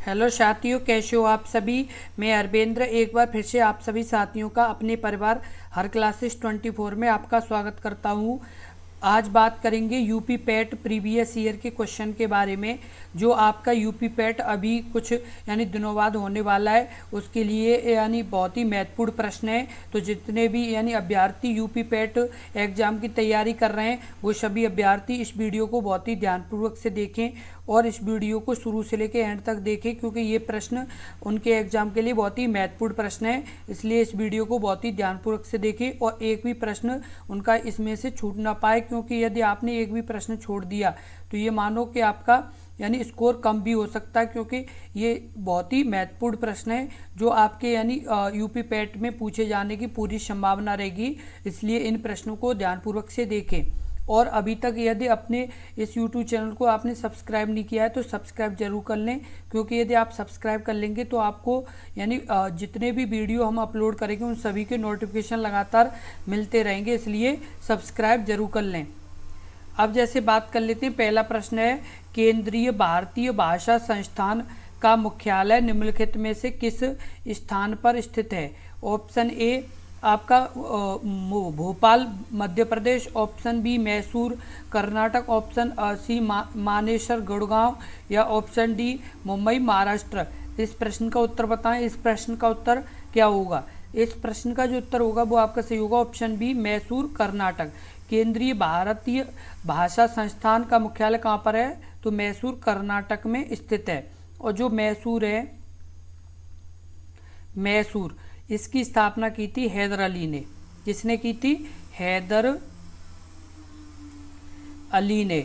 Hello साथियों, कैसे हो आप सभी। मैं अरविंद्र एक बार फिर से आप सभी साथियों का अपने परिवार हर क्लासेस 24 में आपका स्वागत करता हूँ। आज बात करेंगे यूपी पैट प्रीवियस ईयर के क्वेश्चन के बारे में। जो आपका यूपी पैट अभी कुछ दिनों बाद होने वाला है, उसके लिए बहुत ही महत्वपूर्ण प्रश्न है। तो जितने भी अभ्यर्थी यूपी पैट एग्ज़ाम की तैयारी कर रहे हैं, वो सभी अभ्यर्थी इस वीडियो को बहुत ही ध्यानपूर्वक से देखें और इस वीडियो को शुरू से लेकर एंड तक देखें, क्योंकि ये प्रश्न उनके एग्ज़ाम के लिए बहुत ही महत्वपूर्ण प्रश्न है। इसलिए इस वीडियो को बहुत ही ध्यानपूर्वक से देखें और एक भी प्रश्न उनका इसमें से छूट ना पाए, क्योंकि यदि आपने एक भी प्रश्न छोड़ दिया तो ये मानो कि आपका स्कोर कम भी हो सकता है, क्योंकि ये बहुत ही महत्वपूर्ण प्रश्न है जो आपके यूपी पैट में पूछे जाने की पूरी संभावना रहेगी। इसलिए इन प्रश्नों को ध्यानपूर्वक से देखें। और अभी तक यदि अपने इस YouTube चैनल को आपने सब्सक्राइब नहीं किया है तो सब्सक्राइब जरूर कर लें, क्योंकि यदि आप सब्सक्राइब कर लेंगे तो आपको जितने भी वीडियो हम अपलोड करेंगे उन सभी के नोटिफिकेशन लगातार मिलते रहेंगे। इसलिए सब्सक्राइब जरूर कर लें। अब जैसे बात कर लेते हैं, पहला प्रश्न है, केंद्रीय भारतीय भाषा संस्थान का मुख्यालय निम्नलिखित में से किस स्थान पर स्थित है। ऑप्शन ए आपका Bhopal Madhya Pradesh, option B Mysore Karnataka, option C Manesar Gurgaon, या ऑप्शन डी मुंबई महाराष्ट्र। इस प्रश्न का उत्तर बताएं। इस प्रश्न का उत्तर क्या होगा। इस प्रश्न का जो उत्तर होगा वो आपका सही होगा, ऑप्शन बी मैसूर कर्नाटक। केंद्रीय भारतीय भाषा संस्थान का मुख्यालय कहाँ पर है, तो मैसूर कर्नाटक में स्थित है। और जो मैसूर है, मैसूर, इसकी स्थापना की थी हैदर अली ने। किसने की थी? हैदर अली ने।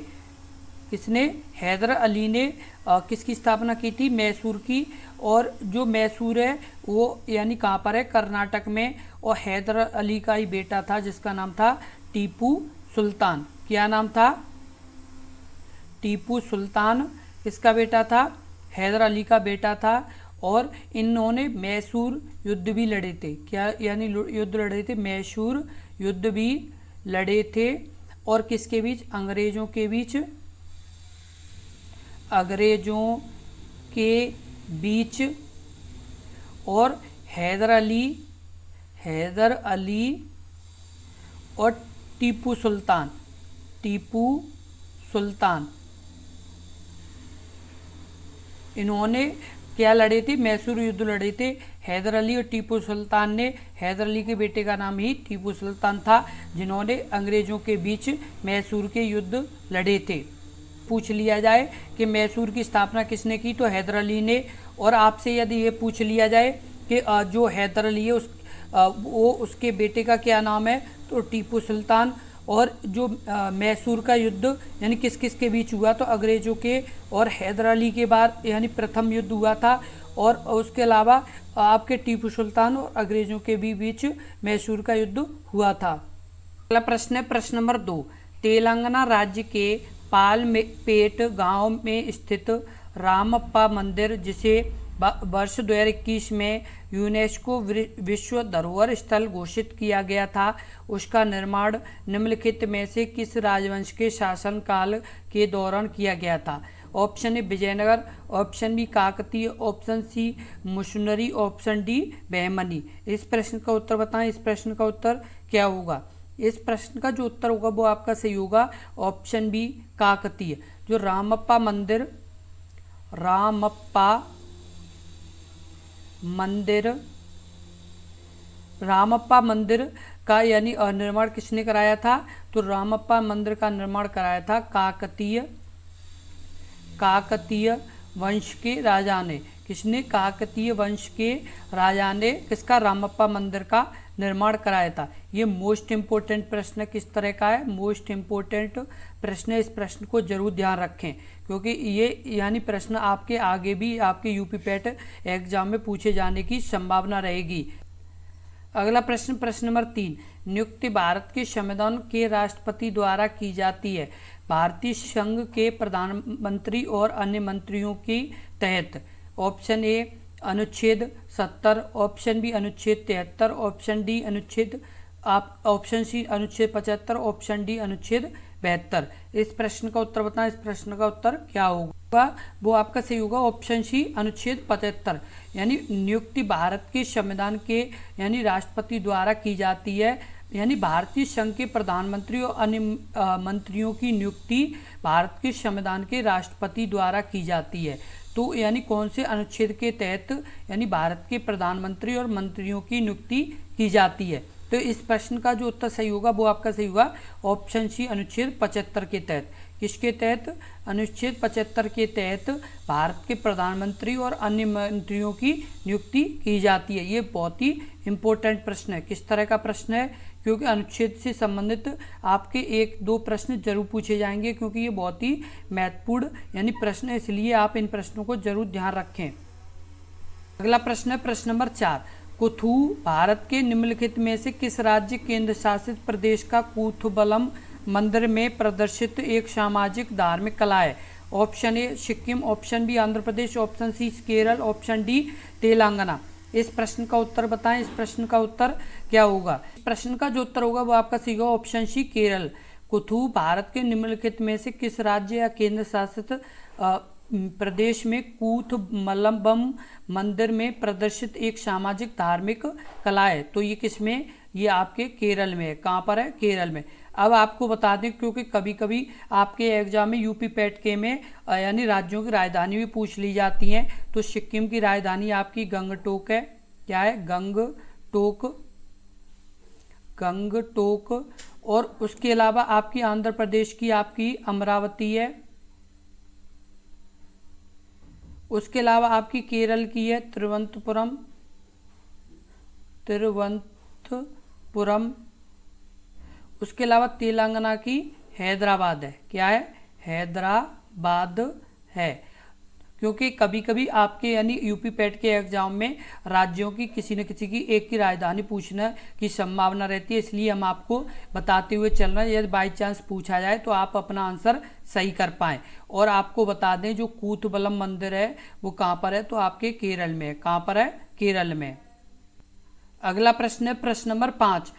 किसने? हैदर अली ने किसकी स्थापना की थी? मैसूर की। और जो मैसूर है वो कहाँ पर है? कर्नाटक में। और हैदर अली का ही बेटा था जिसका नाम था टीपू सुल्तान। क्या नाम था? टीपू सुल्तान किसका बेटा था? हैदर अली का बेटा था। और इन्होंने मैसूर युद्ध भी लड़े थे। क्या युद्ध लड़े थे? मैसूर युद्ध भी लड़े थे। और किसके बीच? अंग्रेजों के बीच। अंग्रेजों के बीच। और हैदर अली और टीपू सुल्तान इन्होंने क्या लड़े थे? मैसूर युद्ध लड़े थे। हैदर अली और टीपू सुल्तान ने, हैदर अली के बेटे का नाम ही टीपू सुल्तान था, जिन्होंने अंग्रेजों के बीच मैसूर के युद्ध लड़े थे। पूछ लिया जाए कि मैसूर की स्थापना किसने की, तो हैदर अली ने। और आपसे यदि ये पूछ लिया जाए कि जो हैदर अली है वो उसके बेटे का क्या नाम है, तो टीपू सुल्तान। और जो मैसूर का युद्ध किस किस के बीच हुआ, तो अंग्रेजों के और हैदर अली के बाद प्रथम युद्ध हुआ था। और उसके अलावा आपके टीपू सुल्तान और अंग्रेजों के भी बीच मैसूर का युद्ध हुआ था। अगला प्रश्न है प्रश्न नंबर 2। तेलंगाना राज्य के पालपेट गांव में स्थित रामप्पा मंदिर, जिसे वर्ष 2021 में यूनेस्को विश्व धरोहर स्थल घोषित किया गया था, उसका निर्माण निम्नलिखित में से किस राजवंश के शासनकाल के दौरान किया गया था। Option A Vijayanagar, option B Kakatiya, option C मुशनरी, ऑप्शन डी बहमनी। इस प्रश्न का उत्तर बताएं। इस प्रश्न का उत्तर क्या होगा। इस प्रश्न का जो उत्तर होगा वो आपका सही होगा, ऑप्शन बी काकतीय। जो रामप्पा मंदिर का निर्माण किसने कराया था, तो रामप्पा मंदिर का निर्माण कराया था काकतीय वंश के राजा ने। किसने? काकतीय वंश के राजा ने किसका? रामप्पा मंदिर का निर्माण कराया था। ये मोस्ट इम्पोर्टेंट प्रश्न किस तरह का है? मोस्ट इम्पोर्टेंट प्रश्न। इस प्रश्न को जरूर ध्यान रखें, क्योंकि ये प्रश्न आपके आगे भी आपके यूपी पैट एग्जाम में पूछे जाने की संभावना रहेगी। अगला प्रश्न प्रश्न नंबर 3। नियुक्ति भारत के संविधान के राष्ट्रपति द्वारा की जाती है, भारतीय संघ के प्रधानमंत्री और अन्य मंत्रियों के तहत। ऑप्शन ए अनुच्छेद 70, ऑप्शन बी अनुच्छेद 73, ऑप्शन डी अनुच्छेद ऑप्शन सी अनुच्छेद 75, ऑप्शन डी अनुच्छेद 72। इस प्रश्न का उत्तर बताएं, इस प्रश्न का उत्तर क्या होगा? वो आपका सही होगा ऑप्शन सी अनुच्छेद 75। यानी नियुक्ति भारत के संविधान के यानी राष्ट्रपति द्वारा की जाती है। यानी भारतीय संघ के प्रधानमंत्री और अन्य मंत्रियों की नियुक्ति भारत के संविधान के राष्ट्रपति द्वारा की जाती है। तो यानी कौन से अनुच्छेद के तहत यानी भारत के प्रधानमंत्री और मंत्रियों की नियुक्ति की जाती है? तो इस प्रश्न का जो उत्तर सही होगा वो आपका सही होगा ऑप्शन सी अनुच्छेद 75 के तहत। किसके तहत? अनुच्छेद 75 के तहत भारत के प्रधानमंत्री और अन्य मंत्रियों की नियुक्ति की जाती है। ये बहुत ही इंपॉर्टेंट प्रश्न है। किस तरह का प्रश्न है? क्योंकि अनुच्छेद से संबंधित आपके 1-2 प्रश्न जरूर पूछे जाएंगे, क्योंकि ये बहुत ही महत्वपूर्ण यानी प्रश्न है, इसलिए आप इन प्रश्नों को जरूर ध्यान रखें। अगला प्रश्न है प्रश्न नंबर 4। कुथू भारत के निम्नलिखित में से किस राज्य केंद्र शासित प्रदेश का कूथबलम मंदिर में प्रदर्शित एक सामाजिक धार्मिक कला है? Option A Sikkim, option B Andhra Pradesh, option C Kerala, option D Telangana. इस प्रश्न का उत्तर बताएं, इस प्रश्न का उत्तर क्या होगा? इस प्रश्न का जो उत्तर होगा वो आपका सही होगा ऑप्शन सी केरल। कुथू भारत के निम्नलिखित में से किस राज्य या केंद्र शासित प्रदेश में कूथमलबम मंदिर में प्रदर्शित एक सामाजिक धार्मिक कला है? तो ये किस में? ये आपके केरल में है। कहाँ पर है? केरल में। अब आपको बता दें, क्योंकि कभी कभी आपके एग्जाम में यूपी पैट के में यानी राज्यों की राजधानी भी पूछ ली जाती हैं। तो सिक्किम की राजधानी आपकी गंगटोक है। क्या है? गंगटोक। गंगटोक। और उसके अलावा आपकी आंध्र प्रदेश की आपकी अमरावती है। उसके अलावा आपकी केरल की है तिरुवनंतपुरम। उसके अलावा तेलंगाना की हैदराबाद है। क्या है? हैदराबाद है। क्योंकि कभी कभी आपके यानी यूपी पैट के एग्जाम में राज्यों की किसी न किसी की एक की राजधानी पूछने की संभावना रहती है, इसलिए हम आपको बताते हुए चल रहे हैं। यदि बाई चांस पूछा जाए तो आप अपना आंसर सही कर पाएँ। और आपको बता दें जो कूथबलम मंदिर है वो कहाँ पर है? तो आपके केरल में है। कहाँ पर है? केरल में। अगला प्रश्न है प्रश्न नंबर 5।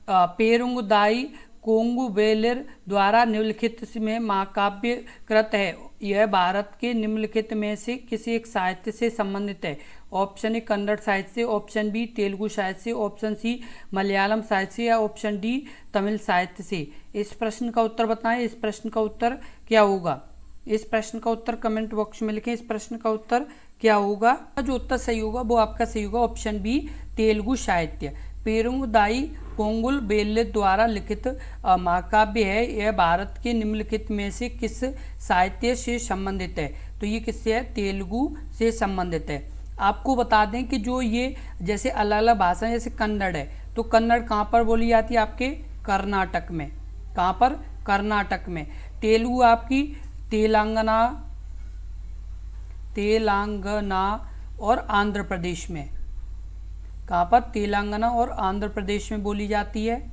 पेरुंगदाई कोंगुवेलिर द्वारा निम्नलिखित में महाकाव्य कृत है। यह भारत के निम्नलिखित में से किसी एक साहित्य से संबंधित है? ऑप्शन ए कन्नड़ साहित्य से, ऑप्शन बी तेलुगु साहित्य से, ऑप्शन सी मलयालम साहित्य से, या ऑप्शन डी तमिल साहित्य से। इस प्रश्न का उत्तर बताएं, इस प्रश्न का उत्तर क्या होगा? इस प्रश्न का उत्तर कमेंट बॉक्स में लिखें। इस प्रश्न का उत्तर क्या होगा? जो उत्तर सही होगा वो आपका सही होगा ऑप्शन बी तेलुगु साहित्य। पेरुंगदाई कोंगुवेलिर द्वारा लिखित महाकाव्य है। यह भारत के निम्नलिखित में से किस साहित्य से संबंधित है? तो ये किससे है? तेलुगु से संबंधित है। आपको बता दें कि जो ये जैसे अलग अलग भाषाएं, जैसे कन्नड़ है, तो कन्नड़ कहाँ पर बोली जाती है? आपके कर्नाटक में। कहाँ पर? कर्नाटक में। तेलुगु आपकी तेलंगाना और आंध्र प्रदेश में। कहाँ पर? तेलंगाना और आंध्र प्रदेश में बोली जाती है।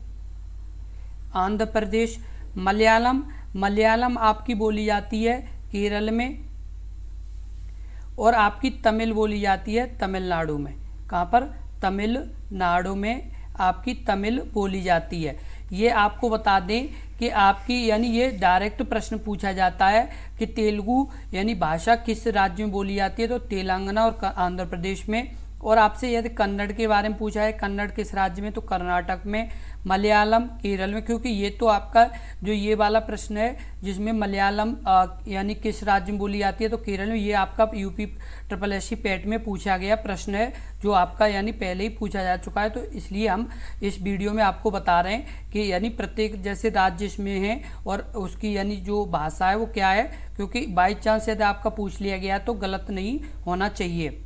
आंध्र प्रदेश। मलयालम आपकी बोली जाती है केरल में। और आपकी तमिल बोली जाती है तमिलनाडु में। कहाँ पर? तमिलनाडु में आपकी तमिल बोली जाती है। ये आपको बता दें कि आपकी यानी ये डायरेक्ट प्रश्न पूछा जाता है कि तेलुगु यानी भाषा किस राज्य में बोली जाती है? तो तेलंगाना और आंध्र प्रदेश में। और आपसे यदि कन्नड़ के बारे में पूछा है, कन्नड़ किस राज्य में? तो कर्नाटक में। मलयालम केरल में। क्योंकि ये तो आपका जो ये वाला प्रश्न है जिसमें मलयालम यानी किस राज्य में बोली जाती है, तो केरल में। ये आपका यूपी SSC पैट में पूछा गया प्रश्न है, जो आपका यानी पहले ही पूछा जा चुका है। तो इसलिए हम इस वीडियो में आपको बता रहे हैं कि यानी प्रत्येक जैसे राज्य इसमें है और उसकी यानी जो भाषा है वो क्या है, क्योंकि बाई चांस यदि आपका पूछ लिया गया तो गलत नहीं होना चाहिए।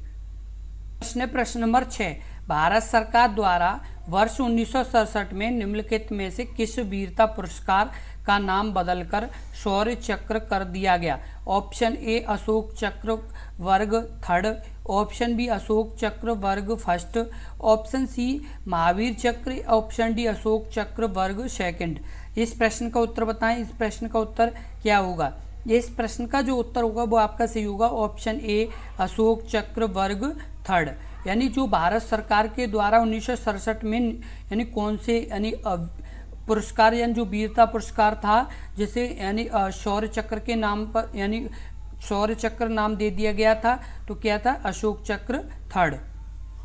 प्रश्न नंबर 6। भारत सरकार द्वारा वर्ष 1967 में निम्नलिखित में से किस वीरता पुरस्कार का नाम बदलकर शौर्य चक्र कर दिया गया? ऑप्शन ए अशोक चक्र वर्ग 3rd, ऑप्शन बी अशोक चक्र वर्ग 1st, ऑप्शन सी महावीर चक्र, ऑप्शन डी अशोक चक्र वर्ग 2nd। इस प्रश्न का उत्तर बताएं, इस प्रश्न का उत्तर क्या होगा? इस प्रश्न का जो उत्तर होगा वो आपका सही होगा ऑप्शन ए अशोक चक्र वर्ग 3rd। यानी जो भारत सरकार के द्वारा 1967 में यानी कौन से यानी पुरस्कार यानी जो वीरता पुरस्कार था, जिसे यानी शौर्य चक्र के नाम पर यानी शौर्य चक्र नाम दे दिया गया था, तो क्या था, अशोक चक्र थर्ड।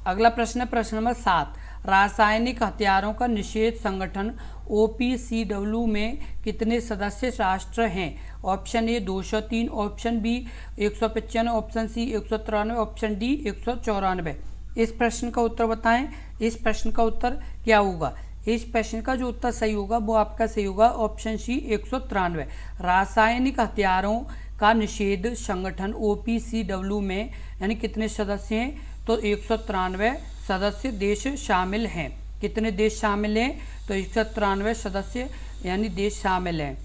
अगला प्रश्न है प्रश्न नंबर 7, रासायनिक हथियारों का निषेध संगठन OPCW में कितने सदस्य राष्ट्र हैं? Option A 203, option B 195, option C 193, option D 194। इस प्रश्न का उत्तर बताएं। इस प्रश्न का उत्तर क्या होगा? इस प्रश्न का जो उत्तर सही होगा वो आपका सही होगा ऑप्शन सी 193। रासायनिक हथियारों का निषेध संगठन OPCW में यानी कितने सदस्य हैं? तो 193 सदस्य देश शामिल हैं। कितने देश शामिल हैं? तो 193 सदस्य यानी देश शामिल हैं।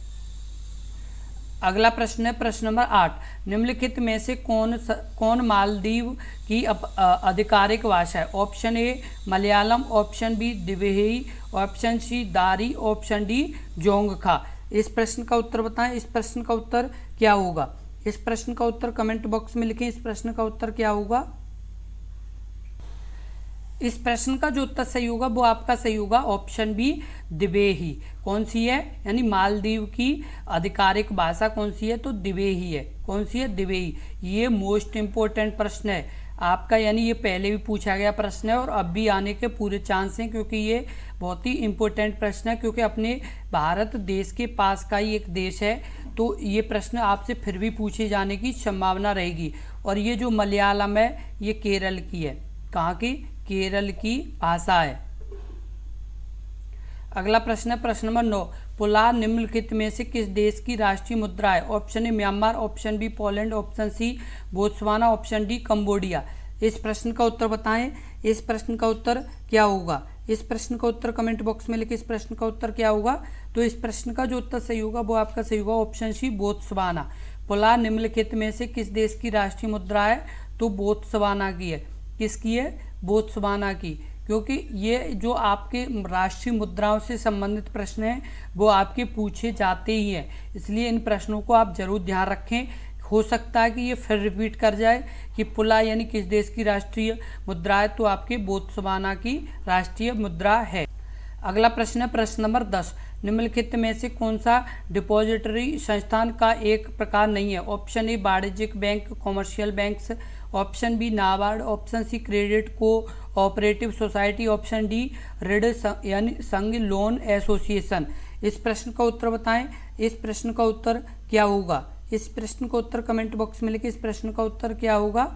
अगला प्रश्न है प्रश्न नंबर 8, निम्नलिखित में से कौन मालदीव की आधिकारिक भाषा है? Option A Malayalam, option B Dhivehi, option C Dari, option D Dzongkha. इस प्रश्न का उत्तर बताएं। इस प्रश्न का उत्तर क्या होगा? इस प्रश्न का उत्तर कमेंट बॉक्स में लिखें। इस प्रश्न का उत्तर क्या होगा? इस प्रश्न का जो उत्तर सही होगा वो आपका सही होगा ऑप्शन बी दिवेही। कौन सी है? यानी मालदीव की आधिकारिक भाषा कौन सी है? तो दिवेही है। कौन सी है? दिवेही। ये मोस्ट इम्पोर्टेंट प्रश्न है आपका, यानी ये पहले भी पूछा गया प्रश्न है और अब भी आने के पूरे चांस हैं, क्योंकि ये बहुत ही इम्पोर्टेंट प्रश्न है, क्योंकि अपने भारत देश के पास का ही एक देश है, तो ये प्रश्न आपसे फिर भी पूछे जाने की संभावना रहेगी। और ये जो मलयालम है ये केरल की है। कहाँ की? केरल की भाषा है। अगला प्रश्न है प्रश्न नंबर 9, पुला निम्नलिखित में से किस देश की राष्ट्रीय मुद्रा है? Option A Myanmar, option B Poland, option C Botswana, option D Cambodia. इस प्रश्न का उत्तर बताएं। इस प्रश्न का उत्तर क्या होगा? इस प्रश्न का उत्तर कमेंट बॉक्स में लिखिए। इस प्रश्न का उत्तर क्या होगा? तो इस प्रश्न का जो उत्तर सही होगा वो आपका सही होगा ऑप्शन सी बोत्सवाना। पुला निम्नलिखित में से किस देश की राष्ट्रीय मुद्रा है? तो बोत्सवाना की है। किसकी है? बोत्सवाना की। क्योंकि ये जो आपके राष्ट्रीय मुद्राओं से संबंधित प्रश्न हैं वो आपके पूछे जाते ही हैं, इसलिए इन प्रश्नों को आप जरूर ध्यान रखें। हो सकता है कि ये फिर रिपीट कर जाए कि पुला यानी किस देश की राष्ट्रीय मुद्रा है, तो आपके बोत्सवाना की राष्ट्रीय मुद्रा है। अगला प्रश्न है प्रश्न नंबर 10, निम्नलिखित में से कौन सा डिपॉजिटरी संस्थान का एक प्रकार नहीं है? ऑप्शन ए वाणिज्यिक bank, commercial banks, option B NABARD, option C credit cooperative society, option D ऋण यानी संघ लोन एसोसिएशन। इस प्रश्न का उत्तर बताएं। इस प्रश्न का उत्तर क्या होगा? इस प्रश्न का उत्तर कमेंट बॉक्स में लिखिए। इस प्रश्न का उत्तर क्या होगा?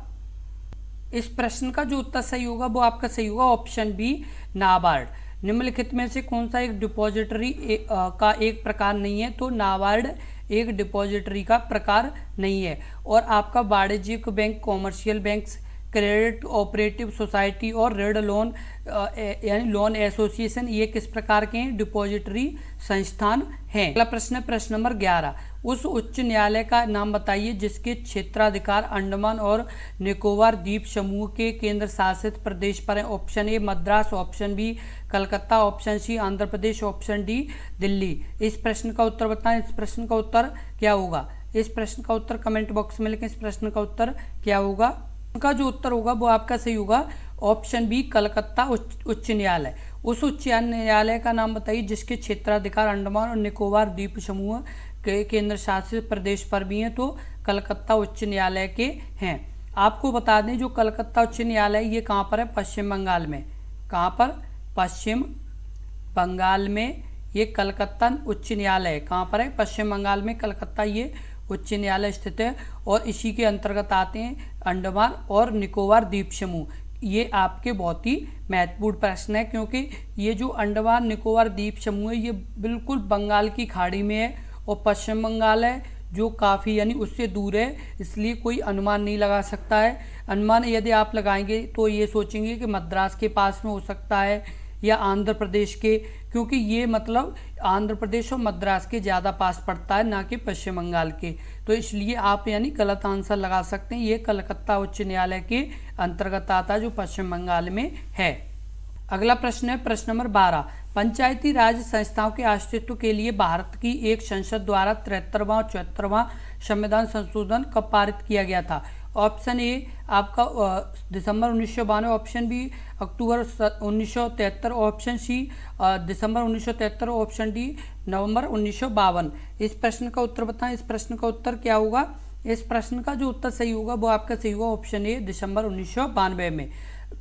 इस प्रश्न का जो उत्तर सही होगा वो आपका सही होगा ऑप्शन बी नाबार्ड। निम्नलिखित में से कौन सा एक डिपॉजिटरी का एक प्रकार नहीं है? तो नाबार्ड एक डिपॉजिटरी का प्रकार नहीं है। और आपका वाणिज्यिक bank, commercial banks, credit operative society और ऋण लोन यानी लोन एसोसिएशन ये किस प्रकार के हैं? डिपॉजिटरी संस्थान हैं। अगला प्रश्न है प्रश्न नंबर 11, उस उच्च न्यायालय का नाम बताइए जिसके क्षेत्राधिकार अंडमान और निकोबार द्वीप समूह के केंद्र शासित प्रदेश पर है। Option A Madras, option B Calcutta, option C Andhra Pradesh, option D Delhi. इस प्रश्न का उत्तर बताएं। इस प्रश्न का उत्तर क्या होगा? इस प्रश्न का उत्तर कमेंट बॉक्स में लिखें। इस प्रश्न का उत्तर क्या होगा? उनका जो उत्तर होगा वो आपका सही होगा ऑप्शन बी कलकत्ता उच्च न्यायालय। उस उच्च न्यायालय का नाम बताइए जिसके क्षेत्राधिकार अंडमान और निकोबार द्वीप समूह के केंद्र शासित प्रदेश पर भी हैं, तो कलकत्ता उच्च न्यायालय के हैं। आपको बता दें जो कलकत्ता उच्च न्यायालय ये कहाँ पर है? पश्चिम बंगाल में। कहाँ पर? पश्चिम बंगाल में ये कलकत्ता उच्च न्यायालय कहाँ पर है? पश्चिम बंगाल में कलकत्ता ये उच्च न्यायालय स्थित है और इसी के अंतर्गत आते हैं अंडमान और निकोबार द्वीप समूह। ये आपके बहुत ही महत्वपूर्ण प्रश्न है, क्योंकि ये जो अंडमान निकोबार द्वीप समूह है ये बिल्कुल बंगाल की खाड़ी में है और पश्चिम बंगाल है जो काफ़ी यानी उससे दूर है, इसलिए कोई अनुमान नहीं लगा सकता है। अनुमान यदि आप लगाएंगे तो ये सोचेंगे कि मद्रास के पास में हो सकता है या आंध्र प्रदेश के, क्योंकि ये मतलब आंध्र प्रदेश और मद्रास के ज़्यादा पास पड़ता है, ना कि पश्चिम बंगाल के, तो इसलिए आप यानी गलत आंसर लगा सकते हैं। ये कलकत्ता उच्च न्यायालय के अंतर्गत आता है जो पश्चिम बंगाल में है। अगला प्रश्न है प्रश्न नंबर 12, पंचायती राज संस्थाओं के अस्तित्व के लिए भारत की एक संसद द्वारा 73वां और 74वां संविधान संशोधन कब पारित किया गया था? ऑप्शन ए आपका दिसंबर 1992, ऑप्शन बी अक्टूबर 1973, ऑप्शन सी दिसंबर 1973, ऑप्शन डी नवंबर 1952। इस प्रश्न का उत्तर बताएं। इस प्रश्न का उत्तर क्या होगा? इस प्रश्न का जो उत्तर सही होगा वो आपका सही होगा ऑप्शन ए दिसंबर 1992 में।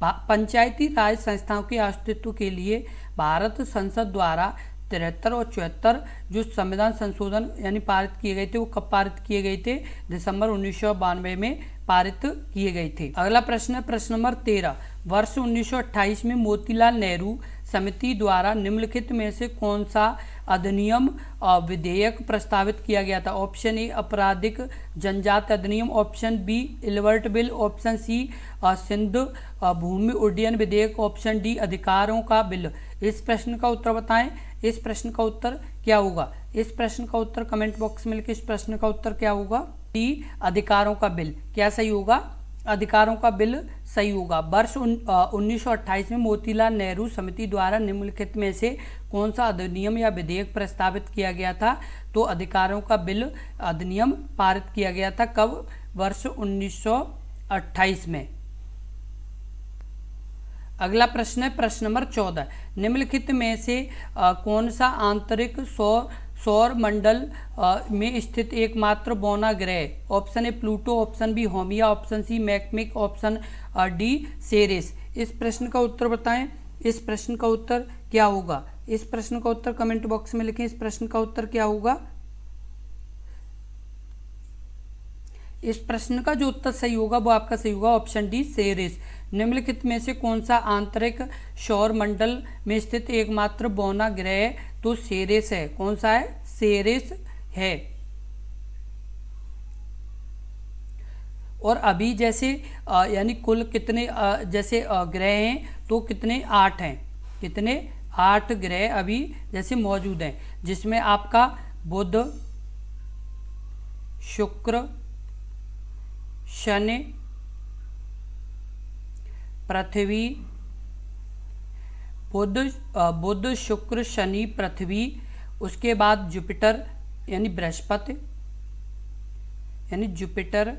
पंचायती राज संस्थाओं के अस्तित्व के लिए भारत संसद द्वारा 73 और 74 जो संविधान संशोधन यानी पारित किए गए थे वो कब पारित किए गए थे? दिसंबर 1992 में पारित किए गए थे। अगला प्रश्न है प्रश्न नंबर 13। वर्ष 1928 में मोतीलाल नेहरू समिति द्वारा निम्नलिखित में से कौन सा अधिनियम विधेयक प्रस्तावित किया गया था? ऑप्शन ए आपराधिक जनजाति अधिनियम, option B Ilbert Bill, option C Sindh भूमि उड्डयन विधेयक, ऑप्शन डी अधिकारों का बिल। इस प्रश्न का उत्तर बताएं। इस प्रश्न का उत्तर क्या होगा? इस प्रश्न का उत्तर कमेंट बॉक्स में लिखिए। इस प्रश्न का उत्तर क्या होगा? डी अधिकारों का बिल। क्या सही होगा? अधिकारों का बिल सही होगा। वर्ष 1928 में मोतीलाल नेहरू समिति द्वारा निम्नलिखित में से कौन सा अधिनियम या विधेयक प्रस्तावित किया गया था? तो अधिकारों का बिल अधिनियम पारित किया गया था। कब? वर्ष 1928 में। अगला प्रश्न है प्रश्न नंबर 14। निम्नलिखित में से कौन सा आंतरिक सौर मंडल में स्थित एकमात्र बौना ग्रह? Option A Pluto, option B Haumea, option C Makemake, option D Ceres. इस प्रश्न का उत्तर बताएं। इस प्रश्न का उत्तर क्या होगा? इस प्रश्न का उत्तर कमेंट बॉक्स में लिखें। इस प्रश्न का उत्तर क्या होगा? इस प्रश्न का जो उत्तर सही होगा वो आपका सही होगा ऑप्शन डी सेरेस। निम्नलिखित में से कौन सा आंतरिक सौर मंडल में स्थित एकमात्र बौना ग्रह? तो सेरेस है। कौन सा है? सेरेस है। और अभी जैसे यानी कुल कितने जैसे ग्रह हैं तो कितने? 8 हैं। कितने? 8 ग्रह अभी जैसे मौजूद हैं, जिसमें आपका बुध, शुक्र, शनि, पृथ्वी, बुध शुक्र शनि पृथ्वी, उसके बाद जुपिटर यानी बृहस्पति यानी जुपिटर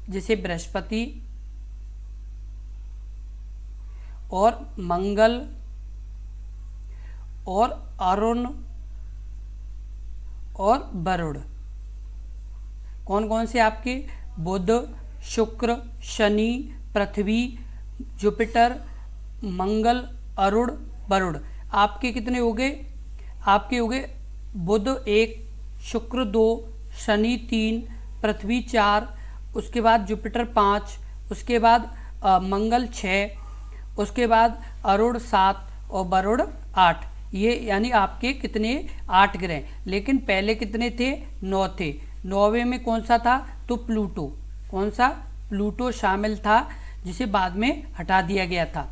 जैसे बृहस्पति, और मंगल, और अरुण, और वरुण। कौन कौन से आपके? बुध, शुक्र, शनि, पृथ्वी, जुपिटर, मंगल, अरुण, वरुण। आपके कितने हो गए? आपके हो गए बुध 1, शुक्र 2, शनि 3, पृथ्वी 4, उसके बाद जुपिटर 5, उसके बाद मंगल 6, उसके बाद अरुण 7 और वरुण 8। ये यानी आपके कितने? 8 ग्रह। लेकिन पहले कितने थे? 9 थे। 9वें में कौन सा था? तो प्लूटो। कौन सा? प्लूटो शामिल था, जिसे बाद में हटा दिया गया था।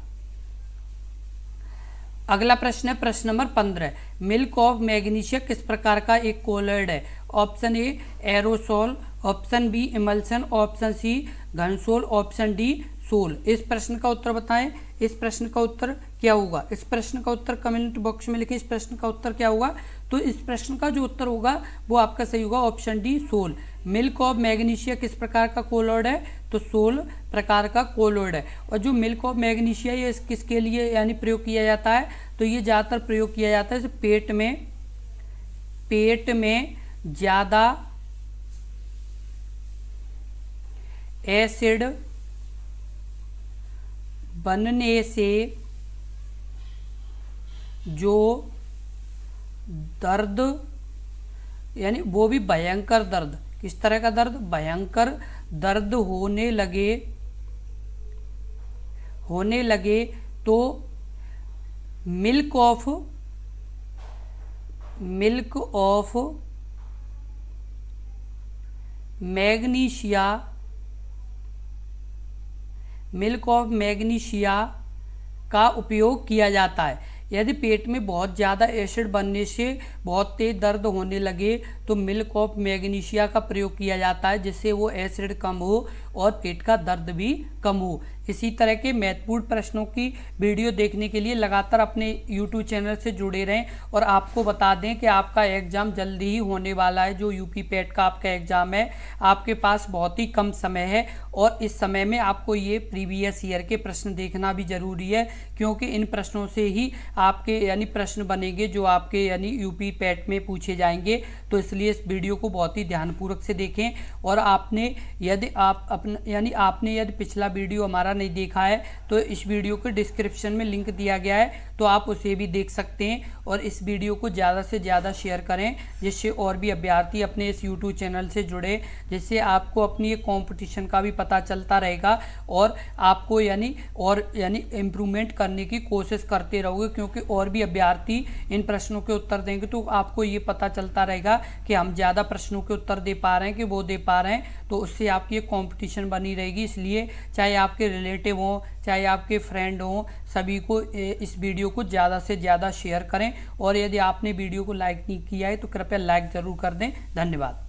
अगला प्रश्न है प्रश्न नंबर 15। मिल्क ऑफ मैग्नीशिया किस प्रकार का एक कोलॉइड है? Option A aerosol, option B emulsion, option C घनसोल, ऑप्शन डी सोल। इस प्रश्न का उत्तर बताएं। इस प्रश्न का उत्तर क्या होगा? इस प्रश्न का उत्तर कमेंट बॉक्स में लिखें। इस प्रश्न का उत्तर क्या होगा? तो इस प्रश्न का जो उत्तर होगा वो आपका सही होगा option D sol. Milk of magnesia किस प्रकार का कोलॉइड है? तो सोल प्रकार का कोलॉइड है। और जो मिल्क ऑफ मैग्नीशिया ये किसके लिए यानी प्रयोग किया जाता है? तो ये ज़्यादातर प्रयोग किया जाता है पेट में ज़्यादा एसिड बनने से जो दर्द यानी वो भी भयंकर दर्द, किस तरह का दर्द? भयंकर दर्द होने लगे तो मिल्क ऑफ मैग्नीशिया का उपयोग किया जाता है। यदि पेट में बहुत ज़्यादा एसिड बनने से बहुत तेज दर्द होने लगे तो मिल्क ऑफ मैग्नीशिया का प्रयोग किया जाता है, जिससे वो एसिड कम हो और पेट का दर्द भी कम हो। इसी तरह के महत्वपूर्ण प्रश्नों की वीडियो देखने के लिए लगातार अपने YouTube चैनल से जुड़े रहें। और आपको बता दें कि आपका एग्ज़ाम जल्दी ही होने वाला है। जो यूपी पैट का आपका एग्ज़ाम है, आपके पास बहुत ही कम समय है और इस समय में आपको ये प्रीवियस ईयर के प्रश्न देखना भी ज़रूरी है, क्योंकि इन प्रश्नों से ही आपके यानी प्रश्न बनेंगे जो आपके यानी यूपी पैट में पूछे जाएंगे। तो इसलिए इस वीडियो को बहुत ही ध्यानपूर्वक से देखें। और आपने यदि पिछला वीडियो हमारा नहीं देखा है तो इस वीडियो के डिस्क्रिप्शन में लिंक दिया गया है, तो आप उसे भी देख सकते हैं। और इस वीडियो को ज़्यादा से ज़्यादा शेयर करें, जिससे और भी अभ्यर्थी अपने इस यूट्यूब चैनल से जुड़े, जिससे आपको अपनी एक कंपटीशन का भी पता चलता रहेगा और आपको यानी इम्प्रूवमेंट करने की कोशिश करते रहोगे, क्योंकि और भी अभ्यर्थी इन प्रश्नों के उत्तर देंगे तो आपको ये पता चलता रहेगा कि हम ज़्यादा प्रश्नों के उत्तर दे पा रहे हैं कि वो दे पा रहे हैं। तो उससे आपकी एक कॉम्पिटिशन बनी रहेगी। इसलिए चाहे आपके रिलेटिव हों, चाहे आपके फ्रेंड हों, सभी को इस वीडियो को ज़्यादा से ज़्यादा शेयर करें। और यदि आपने वीडियो को लाइक नहीं किया है तो कृपया लाइक ज़रूर कर दें। धन्यवाद।